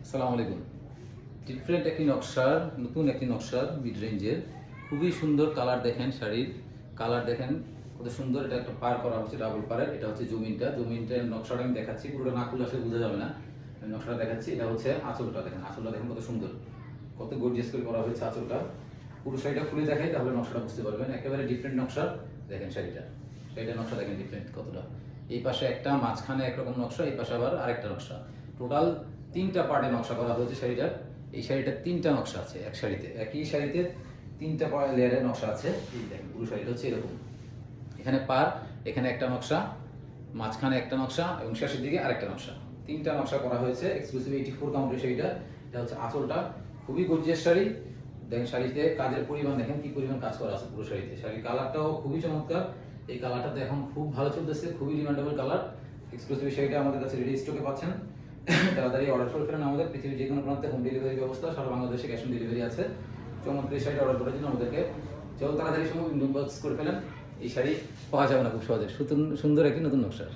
আসসালামু আলাইকুম। ডিফারেন্ট একটি নকশার, নতুন একটি নকশার মিড রেঞ্জের খুবই সুন্দর কালার দেখেন, শাড়ির কালার দেখেন কত সুন্দর। এটা একটা পার করা হচ্ছে ডাবল পারের। এটা হচ্ছে জমিনটার নকশাটা আমি দেখাচ্ছি, পুরোটা না খুলে আসলে বোঝা যাবে না। আমি নকশাটা দেখাচ্ছি। এটা হচ্ছে আঁচলটা দেখেন, আঁচলটা দেখেন কত সুন্দর, কত গর্জিয়াস করে করা হয়েছে আঁচলটা। পুরো শাড়িটা খুলে দেখাই তাহলে নকশাটা বুঝতে পারবেন। একেবারে ডিফারেন্ট নকশা দেখেন শাড়িটার নকশা দেখেন ডিফারেন্ট কতটা। এই পাশে একটা, মাঝখানে একরকম নকশা, এই পাশে আবার আরেকটা নকশা। টোটাল 3টা পার্টে নকশা করা হয়েছে শাড়িটার। এই শাড়িটার 3টা নকশা আছে এক শাড়িতে, একই শাড়িতে 3টা লেয়ারের নকশা আছে। এই দেখেন পুরো শাড়িটা হচ্ছে এরকম। এখানে পার, এখানে একটা নকশা, মাঝখানে একটা নকশা এবং শেষের দিকে আরেকটা নকশা। 3টা নকশা করা হয়েছে এক্সক্লুসিভ 84 কাউন্টের শাড়িটা। এটা হচ্ছে আঁচলটা, খুবই গর্জিয়াস শাড়ি। দেখেন শাড়িতে কাজের পরিমাণ দেখেন কি পরিমাণ কাজ করা আছে পুরো শাড়িতে। শাড়ির কালারটাও খুবই চমৎকার। এই কালারটা এখন খুব ভালো চলতেছে, খুবই ডিমান্ডেবল কালার। এক্সক্লুসিভ শাড়িটা আমাদের কাছে রেডি স্টকে পাচ্ছেন। তাড়াতাড়ি অর্ডার করে ফেলেন। আমাদের পৃথিবীর যে কোনো প্রান্তে হোম ডেলিভারি ব্যবস্থা, সারা বাংলাদেশে ক্যাশ অন ডেলিভারি আছে। চমৎকার এই শাড়িটা অর্ডার করার জন্য আমাদেরকে তাড়াতাড়ি সময় ইনবক্স করে ফেলেন। এই শাড়ি পাওয়া যাবে না খুব সহজে, সুন্দর একটি নতুন নকশার।